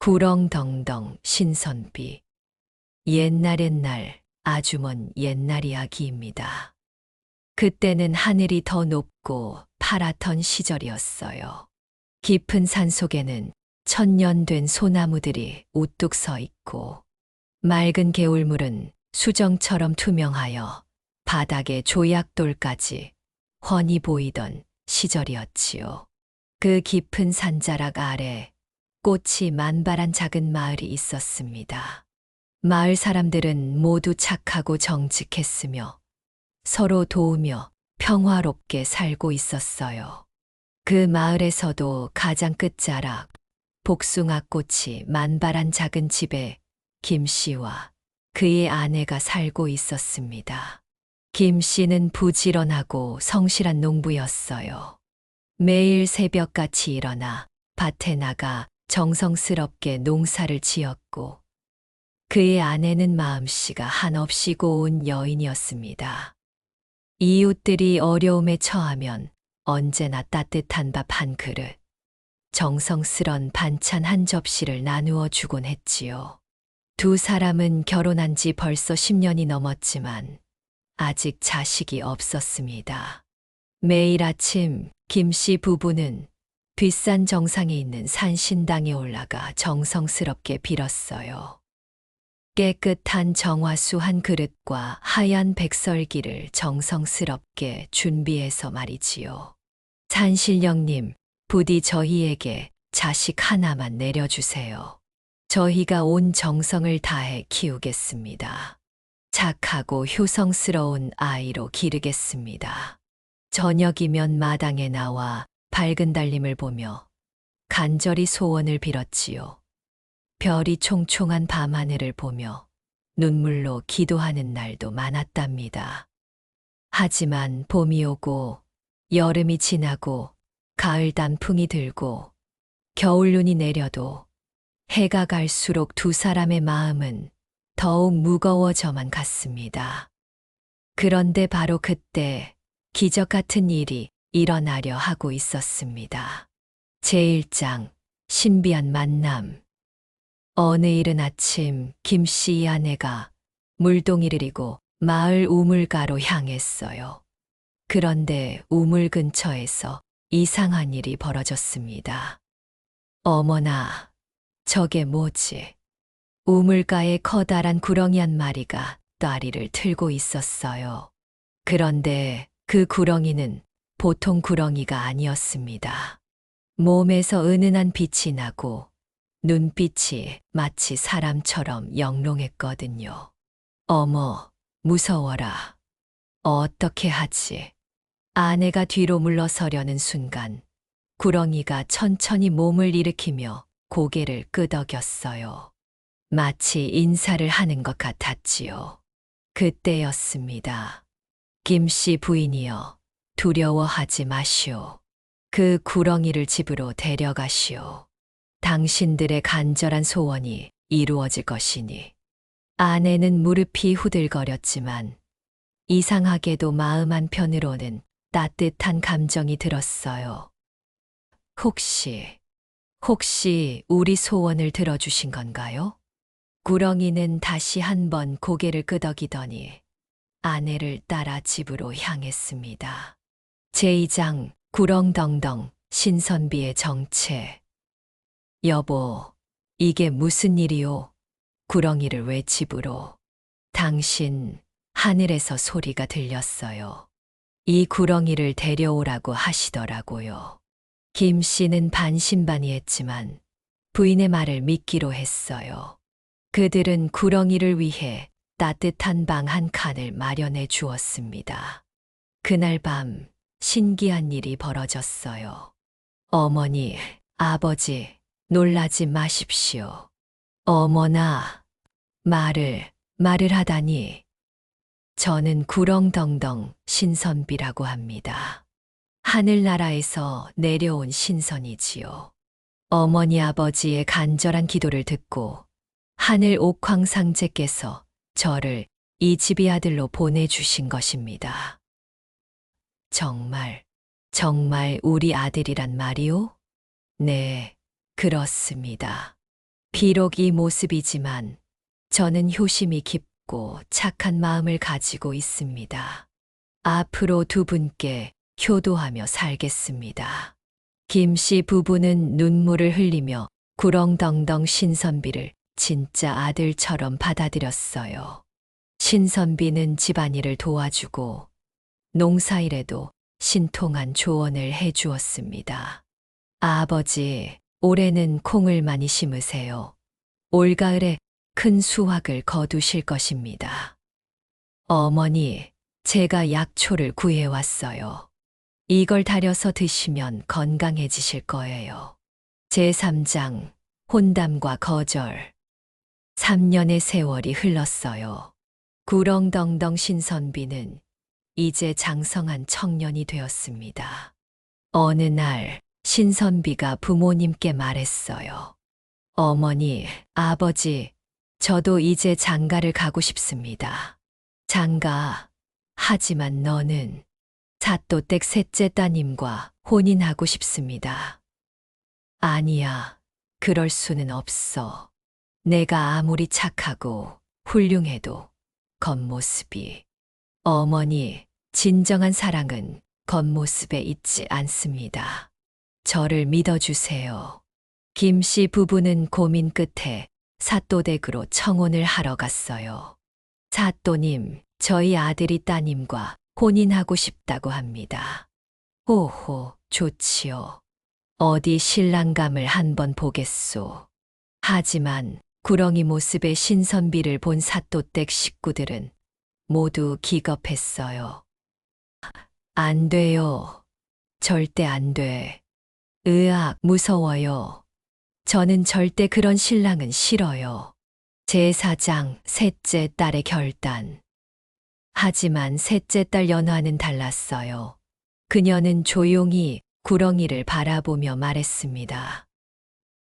구렁덩덩 신선비. 옛날 아주 먼 옛날 이야기입니다. 그때는 하늘이 더 높고 파랗던 시절이었어요. 깊은 산속에는 천년 된 소나무들이 우뚝 서 있고 맑은 개울물은 수정처럼 투명하여 바닥에 조약돌까지 훤히 보이던 시절이었지요. 그 깊은 산자락 아래 꽃이 만발한 작은 마을이 있었습니다. 마을 사람들은 모두 착하고 정직했으며 서로 도우며 평화롭게 살고 있었어요. 그 마을에서도 가장 끝자락 복숭아꽃이 만발한 작은 집에 김 씨와 그의 아내가 살고 있었습니다. 김 씨는 부지런하고 성실한 농부였어요. 매일 새벽같이 일어나 밭에 나가 정성스럽게 농사를 지었고 그의 아내는 마음씨가 한없이 고운 여인이었습니다. 이웃들이 어려움에 처하면 언제나 따뜻한 밥 한 그릇, 정성스런 반찬 한 접시를 나누어 주곤 했지요. 두 사람은 결혼한 지 벌써 10년이 넘었지만 아직 자식이 없었습니다. 매일 아침 김씨 부부는 뒷산 정상에 있는 산신당에 올라가 정성스럽게 빌었어요. 깨끗한 정화수 한 그릇과 하얀 백설기를 정성스럽게 준비해서 말이지요. 산신령님, 부디 저희에게 자식 하나만 내려주세요. 저희가 온 정성을 다해 키우겠습니다. 착하고 효성스러운 아이로 기르겠습니다. 저녁이면 마당에 나와 밝은 달림을 보며 간절히 소원을 빌었지요. 별이 총총한 밤하늘을 보며 눈물로 기도하는 날도 많았답니다. 하지만 봄이 오고 여름이 지나고 가을 단풍이 들고 겨울 눈이 내려도 해가 갈수록 두 사람의 마음은 더욱 무거워져만 갔습니다. 그런데 바로 그때 기적 같은 일이 일어나려 하고 있었습니다. 제1장 신비한 만남. 어느 이른 아침 김씨 아내가 물동이를 이고 마을 우물가로 향했어요. 그런데 우물 근처에서 이상한 일이 벌어졌습니다. 어머나, 저게 뭐지? 우물가에 커다란 구렁이 한 마리가 다리를 틀고 있었어요. 그런데 그 구렁이는 보통 구렁이가 아니었습니다. 몸에서 은은한 빛이 나고 눈빛이 마치 사람처럼 영롱했거든요. 어머, 무서워라. 어떻게 하지? 아내가 뒤로 물러서려는 순간 구렁이가 천천히 몸을 일으키며 고개를 끄덕였어요. 마치 인사를 하는 것 같았지요. 그때였습니다. 김씨 부인이여, 두려워하지 마시오. 그 구렁이를 집으로 데려가시오. 당신들의 간절한 소원이 이루어질 것이니. 아내는 무릎이 후들거렸지만 이상하게도 마음 한편으로는 따뜻한 감정이 들었어요. 혹시 우리 소원을 들어주신 건가요? 구렁이는 다시 한번 고개를 끄덕이더니 아내를 따라 집으로 향했습니다. 제2장 구렁덩덩 신선비의 정체. 여보, 이게 무슨 일이오? 구렁이를 왜 집으로? 당신, 하늘에서 소리가 들렸어요. 이 구렁이를 데려오라고 하시더라고요. 김 씨는 반신반의했지만 부인의 말을 믿기로 했어요. 그들은 구렁이를 위해 따뜻한 방 한 칸을 마련해 주었습니다. 그날 밤 신기한 일이 벌어졌어요. 어머니, 아버지, 놀라지 마십시오. 어머나, 말을 하다니. 저는 구렁덩덩 신선비라고 합니다. 하늘나라에서 내려온 신선이지요. 어머니 아버지의 간절한 기도를 듣고 하늘 옥황상제께서 저를 이 집의 아들로 보내주신 것입니다. 정말 우리 아들이란 말이오? 네, 그렇습니다. 비록 이 모습이지만 저는 효심이 깊고 착한 마음을 가지고 있습니다. 앞으로 두 분께 효도하며 살겠습니다. 김 씨 부부는 눈물을 흘리며 구렁덩덩 신선비를 진짜 아들처럼 받아들였어요. 신선비는 집안일을 도와주고 농사일에도 신통한 조언을 해주었습니다. 아버지, 올해는 콩을 많이 심으세요. 올가을에 큰 수확을 거두실 것입니다. 어머니, 제가 약초를 구해왔어요. 이걸 달여서 드시면 건강해지실 거예요. 제3장, 혼담과 거절. 3년의 세월이 흘렀어요. 구렁덩덩 신선비는 이제 장성한 청년이 되었습니다. 어느 날 신선비가 부모님께 말했어요. 어머니, 아버지, 저도 이제 장가를 가고 싶습니다. 장가, 하지만 너는 사또댁 셋째 따님과 혼인하고 싶습니다. 아니야, 그럴 수는 없어. 내가 아무리 착하고 훌륭해도 겉모습이. 어머니, 진정한 사랑은 겉모습에 있지 않습니다. 저를 믿어주세요. 김 씨 부부는 고민 끝에 사또댁으로 청혼을 하러 갔어요. 사또님, 저희 아들이 따님과 혼인하고 싶다고 합니다. 호호, 좋지요. 어디 신랑감을 한번 보겠소. 하지만 구렁이 모습의 신선비를 본 사또댁 식구들은 모두 기겁했어요. 안 돼요. 절대 안 돼. 으악, 무서워요. 저는 절대 그런 신랑은 싫어요. 제4장 셋째 딸의 결단. 하지만 셋째 딸 연화는 달랐어요. 그녀는 조용히 구렁이를 바라보며 말했습니다.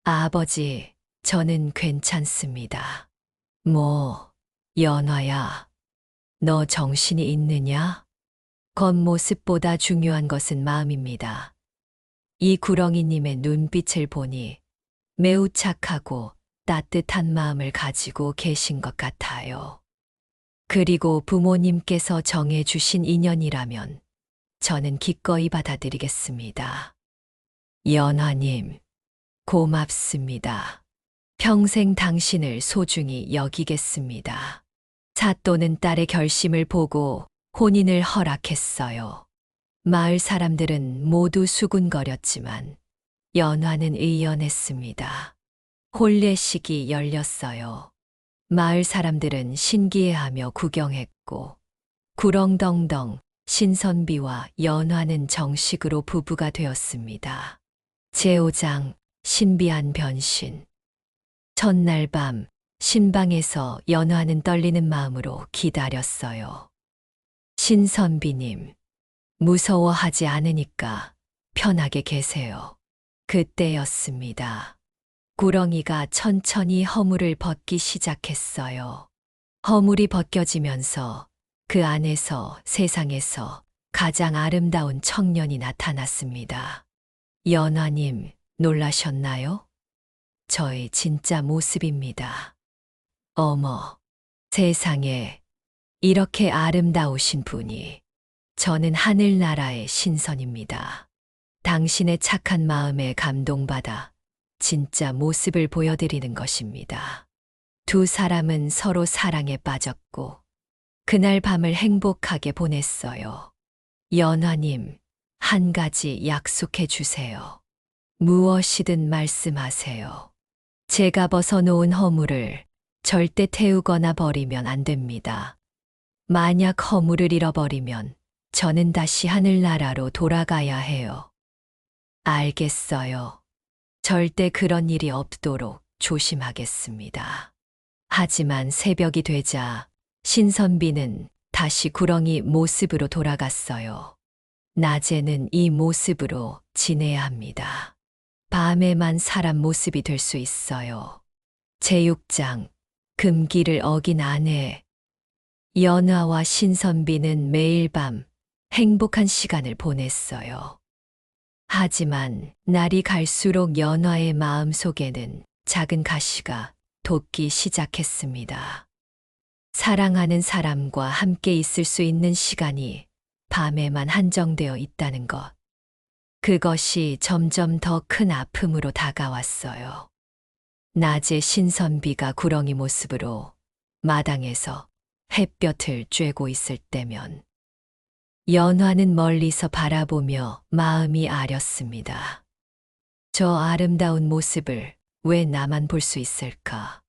아버지, 저는 괜찮습니다. 뭐, 연화야, 너 정신이 있느냐? 겉모습보다 중요한 것은 마음입니다. 이 구렁이님의 눈빛을 보니 매우 착하고 따뜻한 마음을 가지고 계신 것 같아요. 그리고 부모님께서 정해주신 인연이라면 저는 기꺼이 받아들이겠습니다. 연화님, 고맙습니다. 평생 당신을 소중히 여기겠습니다. 사또는 딸의 결심을 보고 혼인을 허락했어요. 마을 사람들은 모두 수군거렸지만 연화는 의연했습니다. 혼례식이 열렸어요. 마을 사람들은 신기해하며 구경했고 구렁덩덩 신선비와 연화는 정식으로 부부가 되었습니다. 제5장 신비한 변신. 첫날 밤 신방에서 연화는 떨리는 마음으로 기다렸어요. 신선비님, 무서워하지 않으니까 편하게 계세요. 그때였습니다. 구렁이가 천천히 허물을 벗기 시작했어요. 허물이 벗겨지면서 그 안에서 세상에서 가장 아름다운 청년이 나타났습니다. 연화님, 놀라셨나요? 저의 진짜 모습입니다. 어머, 세상에 이렇게 아름다우신 분이. 저는 하늘나라의 신선입니다. 당신의 착한 마음에 감동받아 진짜 모습을 보여드리는 것입니다. 두 사람은 서로 사랑에 빠졌고 그날 밤을 행복하게 보냈어요. 연화님, 한 가지 약속해 주세요. 무엇이든 말씀하세요. 제가 벗어놓은 허물을 절대 태우거나 버리면 안 됩니다. 만약 허물을 잃어버리면 저는 다시 하늘나라로 돌아가야 해요. 알겠어요. 절대 그런 일이 없도록 조심하겠습니다. 하지만 새벽이 되자 신선비는 다시 구렁이 모습으로 돌아갔어요. 낮에는 이 모습으로 지내야 합니다. 밤에만 사람 모습이 될 수 있어요. 제6장 금기를 어긴 아내. 연화와 신선비는 매일 밤 행복한 시간을 보냈어요. 하지만 날이 갈수록 연화의 마음 속에는 작은 가시가 돋기 시작했습니다. 사랑하는 사람과 함께 있을 수 있는 시간이 밤에만 한정되어 있다는 것. 그것이 점점 더 큰 아픔으로 다가왔어요. 낮에 신선비가 구렁이 모습으로 마당에서 햇볕을 쬐고 있을 때면 연화는 멀리서 바라보며 마음이 아렸습니다. 저 아름다운 모습을 왜 나만 볼 수 있을까?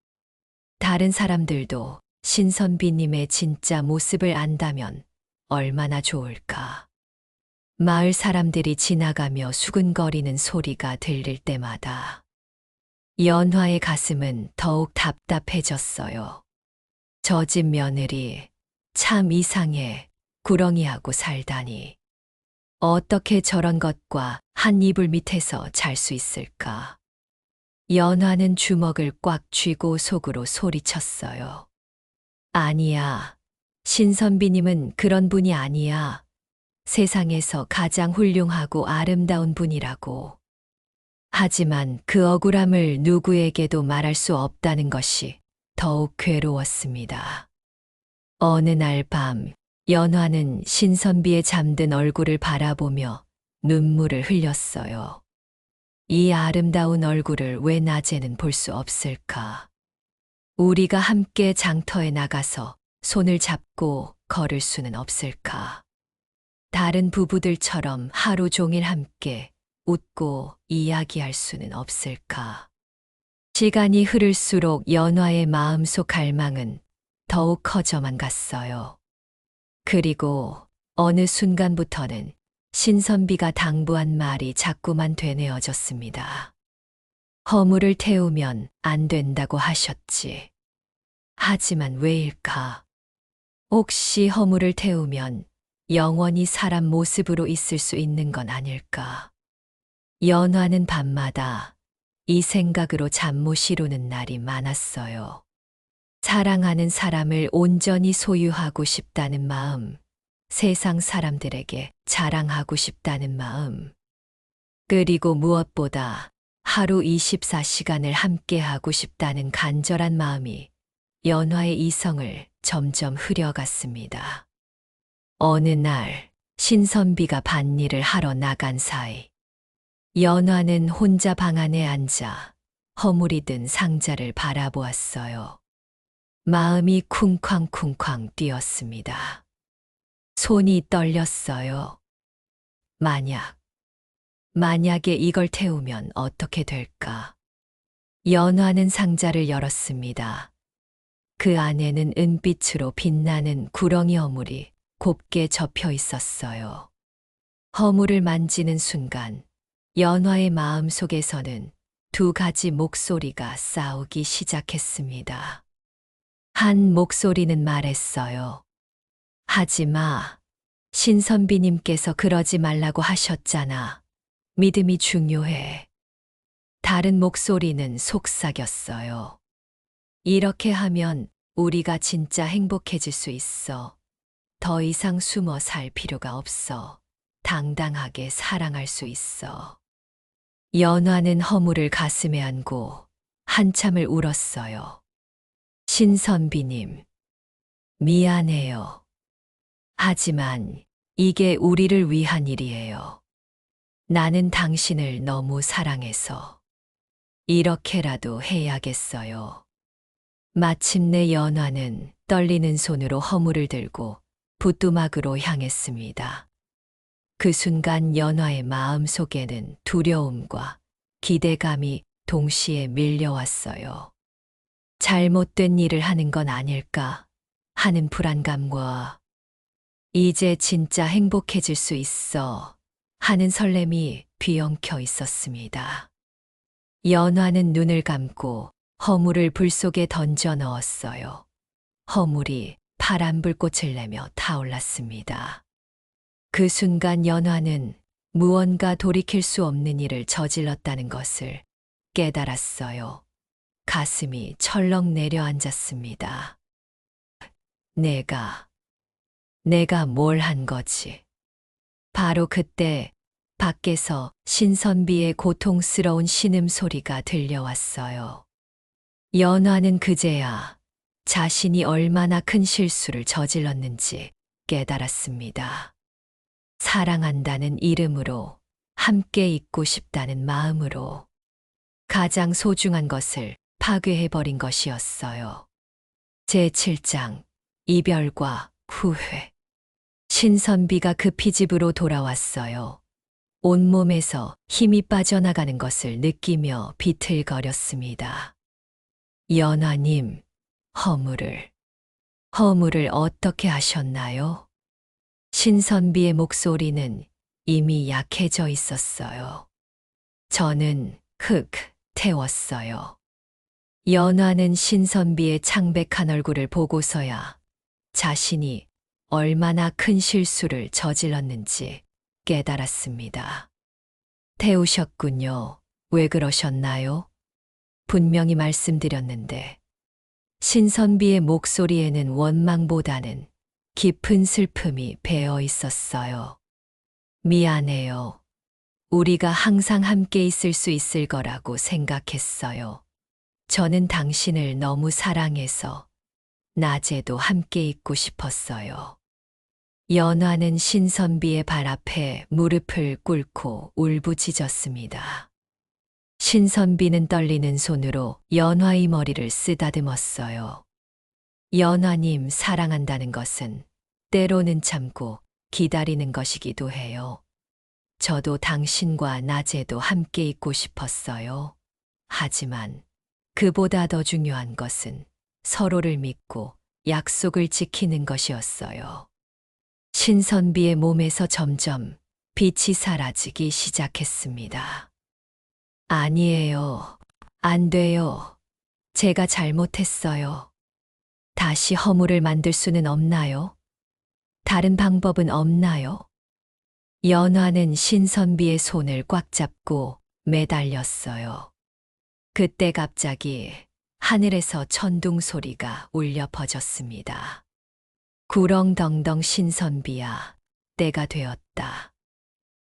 다른 사람들도 신선비님의 진짜 모습을 안다면 얼마나 좋을까? 마을 사람들이 지나가며 수근거리는 소리가 들릴 때마다 연화의 가슴은 더욱 답답해졌어요. 저 집 며느리 참 이상해 구렁이하고 살다니. 어떻게 저런 것과 한 이불 밑에서 잘 수 있을까? 연화는 주먹을 꽉 쥐고 속으로 소리쳤어요. 아니야. 신선비님은 그런 분이 아니야. 세상에서 가장 훌륭하고 아름다운 분이라고. 하지만 그 억울함을 누구에게도 말할 수 없다는 것이 더욱 괴로웠습니다. 어느 날 밤, 연화는 신선비의 잠든 얼굴을 바라보며 눈물을 흘렸어요. 이 아름다운 얼굴을 왜 낮에는 볼 수 없을까? 우리가 함께 장터에 나가서 손을 잡고 걸을 수는 없을까? 다른 부부들처럼 하루 종일 함께 웃고 이야기할 수는 없을까? 시간이 흐를수록 연화의 마음속 갈망은 더욱 커져만 갔어요. 그리고 어느 순간부터는 신선비가 당부한 말이 자꾸만 되뇌어졌습니다. 허물을 태우면 안 된다고 하셨지. 하지만 왜일까? 혹시 허물을 태우면 영원히 사람 모습으로 있을 수 있는 건 아닐까? 연화는 밤마다 이 생각으로 잠 못 이루는 날이 많았어요. 사랑하는 사람을 온전히 소유하고 싶다는 마음, 세상 사람들에게 자랑하고 싶다는 마음, 그리고 무엇보다 하루 24시간을 함께하고 싶다는 간절한 마음이 연화의 이성을 점점 흐려갔습니다. 어느 날 신선비가 밭일을 하러 나간 사이 연화는 혼자 방 안에 앉아 허물이 든 상자를 바라보았어요. 마음이 쿵쾅쿵쾅 뛰었습니다. 손이 떨렸어요. 만약에 이걸 태우면 어떻게 될까? 연화는 상자를 열었습니다. 그 안에는 은빛으로 빛나는 구렁이 허물이 곱게 접혀 있었어요. 허물을 만지는 순간 연화의 마음 속에서는 두 가지 목소리가 싸우기 시작했습니다. 한 목소리는 말했어요. 하지 마. 신선비님께서 그러지 말라고 하셨잖아. 믿음이 중요해. 다른 목소리는 속삭였어요. 이렇게 하면 우리가 진짜 행복해질 수 있어. 더 이상 숨어 살 필요가 없어. 당당하게 사랑할 수 있어. 연화는 허물을 가슴에 안고 한참을 울었어요. 신선비님, 미안해요. 하지만 이게 우리를 위한 일이에요. 나는 당신을 너무 사랑해서 이렇게라도 해야겠어요. 마침내 연화는 떨리는 손으로 허물을 들고 부뚜막으로 향했습니다. 그 순간 연화의 마음 속에는 두려움과 기대감이 동시에 밀려왔어요. 잘못된 일을 하는 건 아닐까 하는 불안감과 이제 진짜 행복해질 수 있어 하는 설렘이 뒤엉켜 있었습니다. 연화는 눈을 감고 허물을 불 속에 던져 넣었어요. 허물이 파란 불꽃을 내며 타올랐습니다. 그 순간 연화는 무언가 돌이킬 수 없는 일을 저질렀다는 것을 깨달았어요. 가슴이 철렁 내려앉았습니다. 내가 뭘 한 거지? 바로 그때 밖에서 신선비의 고통스러운 신음소리가 들려왔어요. 연화는 그제야 자신이 얼마나 큰 실수를 저질렀는지 깨달았습니다. 사랑한다는 이름으로, 함께 있고 싶다는 마음으로 가장 소중한 것을 파괴해버린 것이었어요. 제7장 이별과 후회. 신선비가 급히 집으로 돌아왔어요. 온몸에서 힘이 빠져나가는 것을 느끼며 비틀거렸습니다. 연화님, 허물을 어떻게 하셨나요? 신선비의 목소리는 이미 약해져 있었어요. 저는 태웠어요. 연화는 신선비의 창백한 얼굴을 보고서야 자신이 얼마나 큰 실수를 저질렀는지 깨달았습니다. 태우셨군요. 왜 그러셨나요? 분명히 말씀드렸는데. 신선비의 목소리에는 원망보다는 깊은 슬픔이 배어 있었어요. 미안해요. 우리가 항상 함께 있을 수 있을 거라고 생각했어요. 저는 당신을 너무 사랑해서 낮에도 함께 있고 싶었어요. 연화는 신선비의 발 앞에 무릎을 꿇고 울부짖었습니다. 신선비는 떨리는 손으로 연화의 머리를 쓰다듬었어요. 연화님, 사랑한다는 것은 때로는 참고 기다리는 것이기도 해요. 저도 당신과 낮에도 함께 있고 싶었어요. 하지만 그보다 더 중요한 것은 서로를 믿고 약속을 지키는 것이었어요. 신선비의 몸에서 점점 빛이 사라지기 시작했습니다. 아니에요. 안 돼요. 제가 잘못했어요. 다시 허물을 만들 수는 없나요? 다른 방법은 없나요? 연화는 신선비의 손을 꽉 잡고 매달렸어요. 그때 갑자기 하늘에서 천둥 소리가 울려 퍼졌습니다. 구렁덩덩 신선비야, 때가 되었다.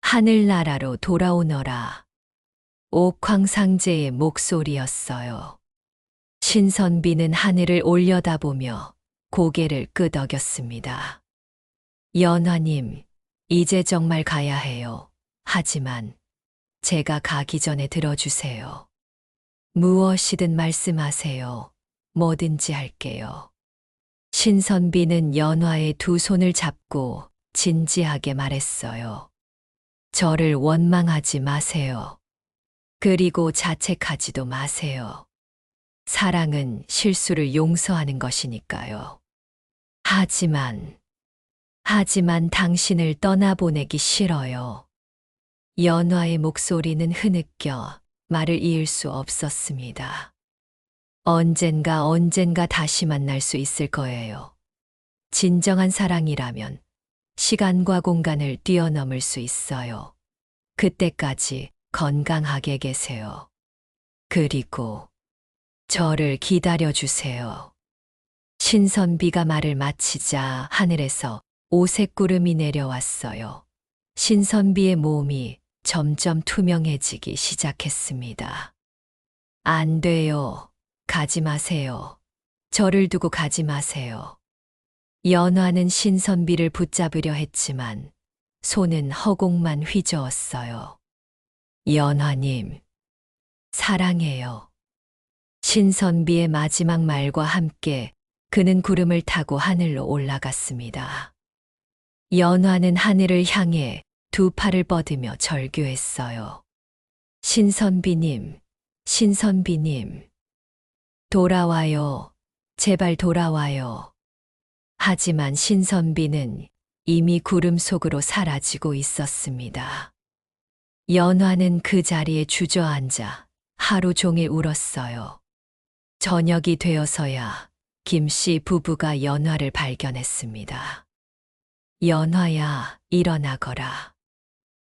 하늘나라로 돌아오너라. 옥황상제의 목소리였어요. 신선비는 하늘을 올려다보며 고개를 끄덕였습니다. 연화님, 이제 정말 가야 해요. 하지만 제가 가기 전에 들어주세요. 무엇이든 말씀하세요. 뭐든지 할게요. 신선비는 연화의 두 손을 잡고 진지하게 말했어요. 저를 원망하지 마세요. 그리고 자책하지도 마세요. 사랑은 실수를 용서하는 것이니까요. 하지만 당신을 떠나보내기 싫어요. 연화의 목소리는 흐느껴 말을 이을 수 없었습니다. 언젠가 다시 만날 수 있을 거예요. 진정한 사랑이라면 시간과 공간을 뛰어넘을 수 있어요. 그때까지 건강하게 계세요. 그리고 저를 기다려주세요. 신선비가 말을 마치자 하늘에서 오색 구름이 내려왔어요. 신선비의 몸이 점점 투명해지기 시작했습니다. 안 돼요. 가지 마세요. 저를 두고 가지 마세요. 연화는 신선비를 붙잡으려 했지만 손은 허공만 휘저었어요. 연화님, 사랑해요. 신선비의 마지막 말과 함께 그는 구름을 타고 하늘로 올라갔습니다. 연화는 하늘을 향해 두 팔을 뻗으며 절규했어요. 신선비님, 돌아와요. 제발 돌아와요. 하지만 신선비는 이미 구름 속으로 사라지고 있었습니다. 연화는 그 자리에 주저앉아 하루 종일 울었어요. 저녁이 되어서야 김씨 부부가 연화를 발견했습니다. 연화야, 일어나거라.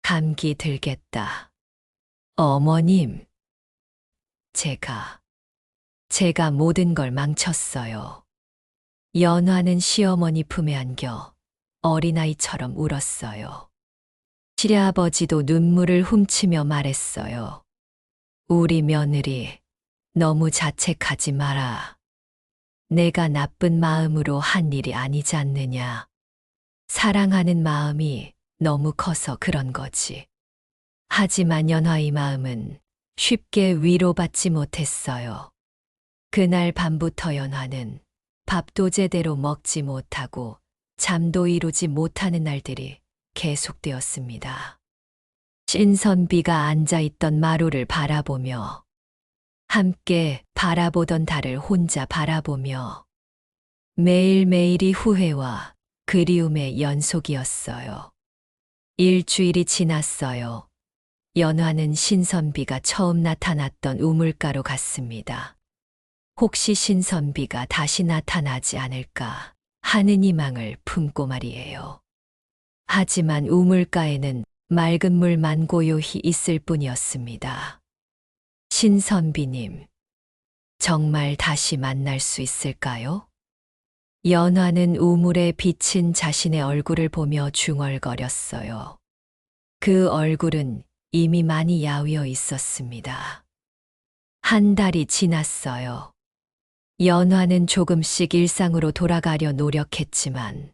감기 들겠다. 어머님, 제가 모든 걸 망쳤어요. 연화는 시어머니 품에 안겨 어린아이처럼 울었어요. 시아버지도 눈물을 훔치며 말했어요. 우리 며느리, 너무 자책하지 마라. 내가 나쁜 마음으로 한 일이 아니지 않느냐. 사랑하는 마음이 너무 커서 그런 거지. 하지만 연화의 마음은 쉽게 위로받지 못했어요. 그날 밤부터 연화는 밥도 제대로 먹지 못하고 잠도 이루지 못하는 날들이 계속되었습니다. 신선비가 앉아있던 마루를 바라보며 함께 바라보던 달을 혼자 바라보며 매일매일이 후회와 그리움의 연속이었어요. 일주일이 지났어요. 연화는 신선비가 처음 나타났던 우물가로 갔습니다. 혹시 신선비가 다시 나타나지 않을까 하는 희망을 품고 말이에요. 하지만 우물가에는 맑은 물만 고요히 있을 뿐이었습니다. 신선비님, 정말 다시 만날 수 있을까요? 연화는 우물에 비친 자신의 얼굴을 보며 중얼거렸어요. 그 얼굴은 이미 많이 야위어 있었습니다. 한 달이 지났어요. 연화는 조금씩 일상으로 돌아가려 노력했지만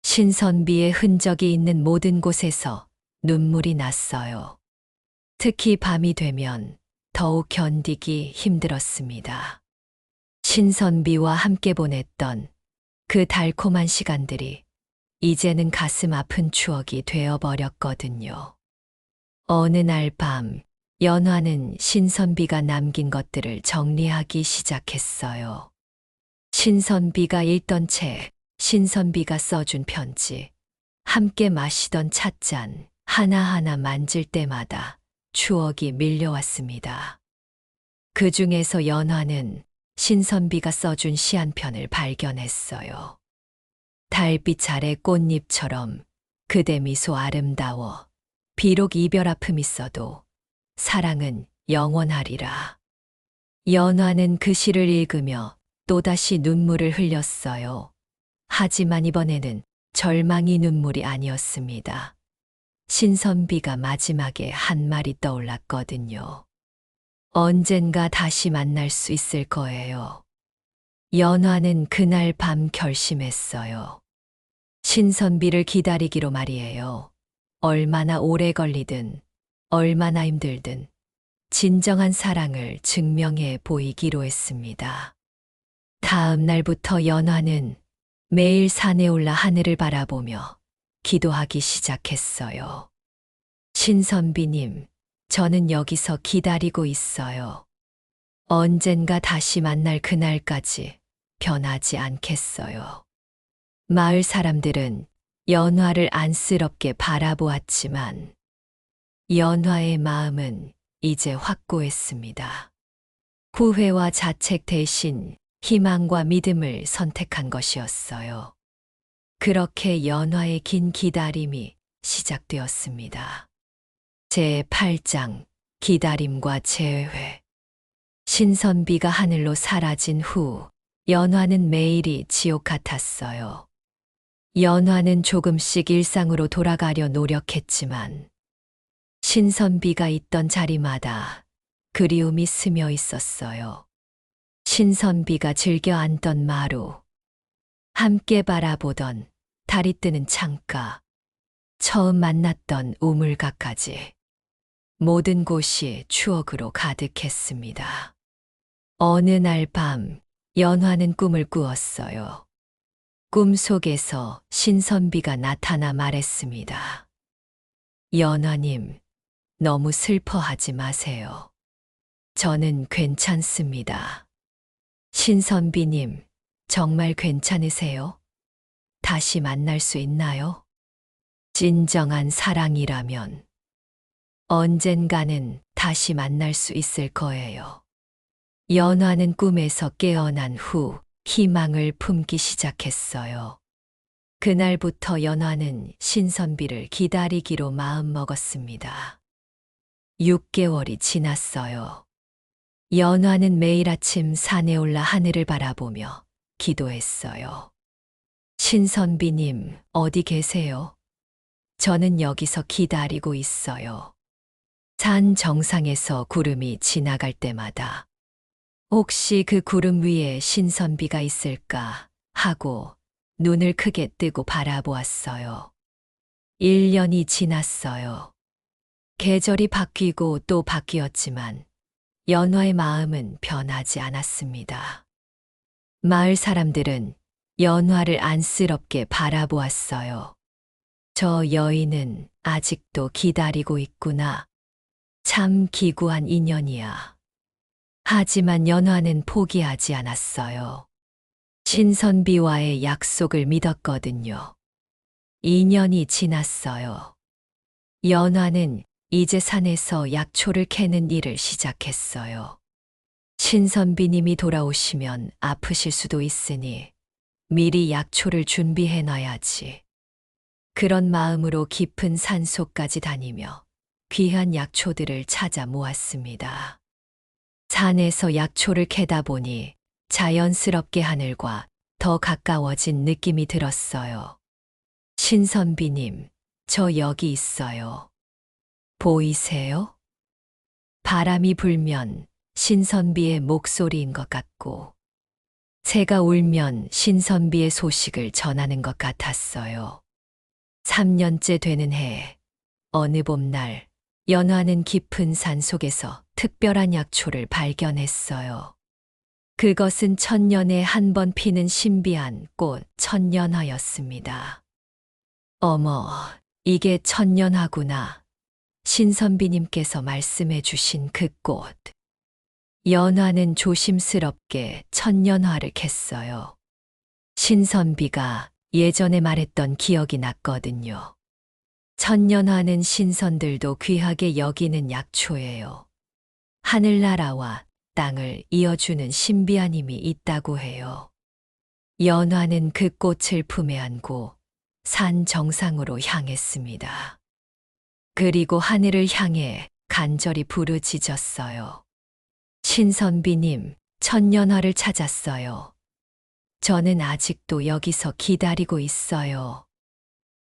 신선비의 흔적이 있는 모든 곳에서 눈물이 났어요. 특히 밤이 되면 더욱 견디기 힘들었습니다. 신선비와 함께 보냈던 그 달콤한 시간들이 이제는 가슴 아픈 추억이 되어버렸거든요. 어느 날 밤, 연화는 신선비가 남긴 것들을 정리하기 시작했어요. 신선비가 읽던 책, 신선비가 써준 편지, 함께 마시던 찻잔, 하나하나 만질 때마다 추억이 밀려왔습니다. 그 중에서 연화는 신선비가 써준 시 한 편을 발견했어요. 달빛 아래 꽃잎처럼 그대 미소 아름다워. 비록 이별 아픔 있어도 사랑은 영원하리라. 연화는 그 시를 읽으며 또다시 눈물을 흘렸어요. 하지만 이번에는 절망이 눈물이 아니었습니다. 신선비가 마지막에 한 말이 떠올랐거든요. 언젠가 다시 만날 수 있을 거예요. 연화는 그날 밤 결심했어요. 신선비를 기다리기로 말이에요. 얼마나 오래 걸리든, 얼마나 힘들든 진정한 사랑을 증명해 보이기로 했습니다. 다음 날부터 연화는 매일 산에 올라 하늘을 바라보며 기도하기 시작했어요. 신선비님, 저는 여기서 기다리고 있어요. 언젠가 다시 만날 그날까지 변하지 않겠어요. 마을 사람들은 연화를 안쓰럽게 바라보았지만 연화의 마음은 이제 확고했습니다. 후회와 자책 대신 희망과 믿음을 선택한 것이었어요. 그렇게 연화의 긴 기다림이 시작되었습니다. 제8장 기다림과 재회. 신선비가 하늘로 사라진 후 연화는 매일이 지옥 같았어요. 연화는 조금씩 일상으로 돌아가려 노력했지만 신선비가 있던 자리마다 그리움이 스며 있었어요. 신선비가 즐겨 앉던 마루, 함께 바라보던 달이 뜨는 창가, 처음 만났던 우물가까지 모든 곳이 추억으로 가득했습니다. 어느 날 밤 연화는 꿈을 꾸었어요. 꿈속에서 신선비가 나타나 말했습니다. 연화님, 너무 슬퍼하지 마세요. 저는 괜찮습니다. 신선비님, 정말 괜찮으세요? 다시 만날 수 있나요? 진정한 사랑이라면 언젠가는 다시 만날 수 있을 거예요. 연화는 꿈에서 깨어난 후 희망을 품기 시작했어요. 그날부터 연화는 신선비를 기다리기로 마음먹었습니다. 6개월이 지났어요. 연화는 매일 아침 산에 올라 하늘을 바라보며 기도했어요. 신선비님, 어디 계세요? 저는 여기서 기다리고 있어요. 산 정상에서 구름이 지나갈 때마다 혹시 그 구름 위에 신선비가 있을까 하고 눈을 크게 뜨고 바라보았어요. 1년이 지났어요. 계절이 바뀌고 또 바뀌었지만 연화의 마음은 변하지 않았습니다. 마을 사람들은 연화를 안쓰럽게 바라보았어요. 저 여인은 아직도 기다리고 있구나. 참 기구한 인연이야. 하지만 연화는 포기하지 않았어요. 신선비와의 약속을 믿었거든요. 2년이 지났어요. 연화는 이제 산에서 약초를 캐는 일을 시작했어요. 신선비님이 돌아오시면 아프실 수도 있으니 미리 약초를 준비해 놔야지. 그런 마음으로 깊은 산속까지 다니며 귀한 약초들을 찾아 모았습니다. 산에서 약초를 캐다 보니 자연스럽게 하늘과 더 가까워진 느낌이 들었어요. 신선비님, 저 여기 있어요. 보이세요? 바람이 불면 신선비의 목소리인 것 같고, 새가 울면 신선비의 소식을 전하는 것 같았어요. 3년째 되는 해, 어느 봄날, 연화는 깊은 산 속에서 특별한 약초를 발견했어요. 그것은 천년에 한 번 피는 신비한 꽃 천년화였습니다. 어머, 이게 천년화구나. 신선비님께서 말씀해 주신 그 꽃. 연화는 조심스럽게 천년화를 캤어요. 신선비가 예전에 말했던 기억이 났거든요. 천년화는 신선들도 귀하게 여기는 약초예요. 하늘나라와 땅을 이어주는 신비한 힘이 있다고 해요. 연화는 그 꽃을 품에 안고 산 정상으로 향했습니다. 그리고 하늘을 향해 간절히 부르짖었어요. 신선비님, 천년화를 찾았어요. 저는 아직도 여기서 기다리고 있어요.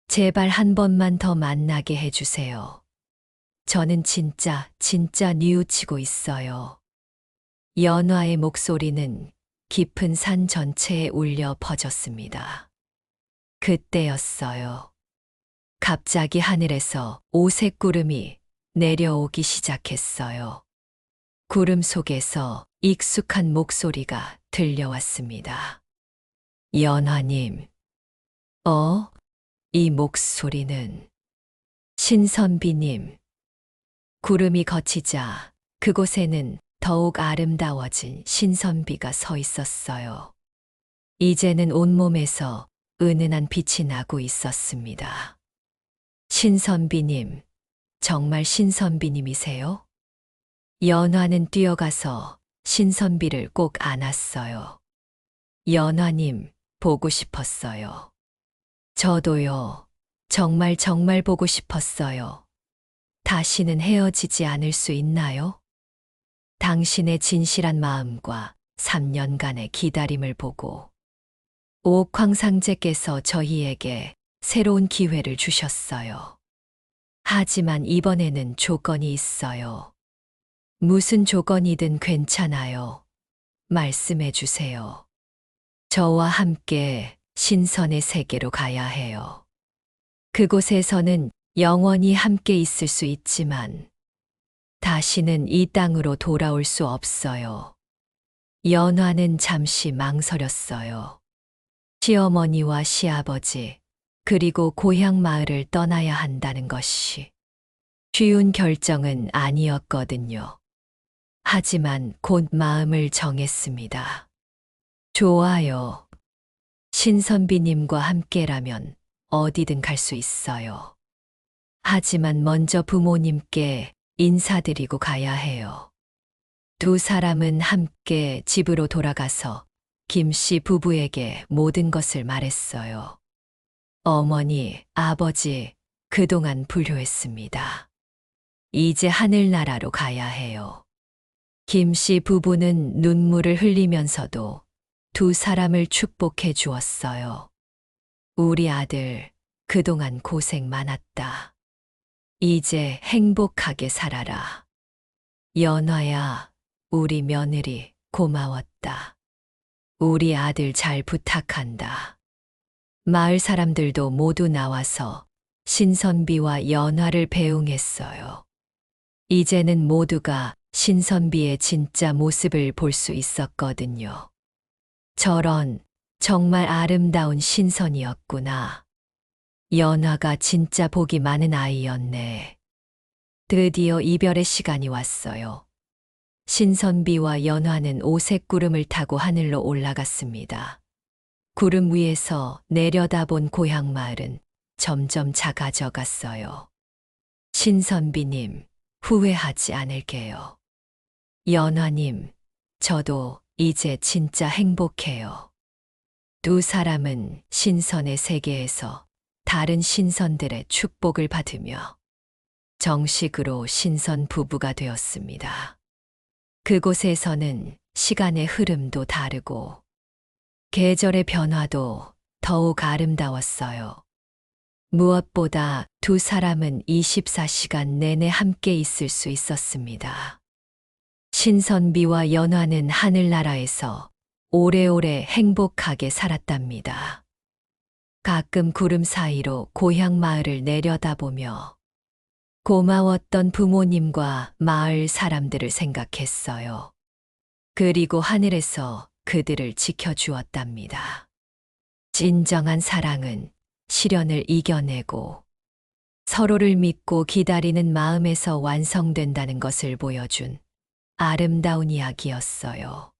제발 한 번만 더 만나게 해주세요. 저는 진짜 뉘우치고 있어요. 연화의 목소리는 깊은 산 전체에 울려 퍼졌습니다. 그때였어요. 갑자기 하늘에서 오색 구름이 내려오기 시작했어요. 구름 속에서 익숙한 목소리가 들려왔습니다. 연화님, 이 목소리는 신선비님. 구름이 걷히자 그곳에는 더욱 아름다워진 신선비가 서 있었어요. 이제는 온몸에서 은은한 빛이 나고 있었습니다. 신선비님, 정말 신선비님이세요? 연화는 뛰어가서 신선비를 꼭 안았어요. 연화님, 보고 싶었어요. 저도요. 정말 보고 싶었어요. 다시는 헤어지지 않을 수 있나요? 당신의 진실한 마음과 3년간의 기다림을 보고 옥황상제께서 저희에게 새로운 기회를 주셨어요. 하지만 이번에는 조건이 있어요. 무슨 조건이든 괜찮아요. 말씀해 주세요. 저와 함께 신선의 세계로 가야 해요. 그곳에서는 영원히 함께 있을 수 있지만 다시는 이 땅으로 돌아올 수 없어요. 연화는 잠시 망설였어요. 시어머니와 시아버지, 그리고 고향 마을을 떠나야 한다는 것이 쉬운 결정은 아니었거든요. 하지만 곧 마음을 정했습니다. 좋아요. 신선비님과 함께라면 어디든 갈 수 있어요. 하지만 먼저 부모님께 인사드리고 가야 해요. 두 사람은 함께 집으로 돌아가서 김 씨 부부에게 모든 것을 말했어요. 어머니, 아버지, 그동안 불효했습니다. 이제 하늘나라로 가야 해요. 김 씨 부부는 눈물을 흘리면서도 두 사람을 축복해 주었어요. 우리 아들, 그동안 고생 많았다. 이제 행복하게 살아라. 연화야, 우리 며느리, 고마웠다. 우리 아들 잘 부탁한다. 마을 사람들도 모두 나와서 신선비와 연화를 배웅했어요. 이제는 모두가 신선비의 진짜 모습을 볼 수 있었거든요. 저런 정말 아름다운 신선이었구나. 연화가 진짜 복이 많은 아이였네. 드디어 이별의 시간이 왔어요. 신선비와 연화는 오색 구름을 타고 하늘로 올라갔습니다. 구름 위에서 내려다본 고향 마을은 점점 작아져 갔어요. 신선비님, 후회하지 않을게요. 연화님, 저도 이제 진짜 행복해요. 두 사람은 신선의 세계에서 다른 신선들의 축복을 받으며 정식으로 신선 부부가 되었습니다. 그곳에서는 시간의 흐름도 다르고 계절의 변화도 더욱 아름다웠어요. 무엇보다 두 사람은 24시간 내내 함께 있을 수 있었습니다. 신선비와 연화는 하늘나라에서 오래오래 행복하게 살았답니다. 가끔 구름 사이로 고향 마을을 내려다보며 고마웠던 부모님과 마을 사람들을 생각했어요. 그리고 하늘에서 그들을 지켜주었답니다. 진정한 사랑은 시련을 이겨내고 서로를 믿고 기다리는 마음에서 완성된다는 것을 보여준 아름다운 이야기였어요.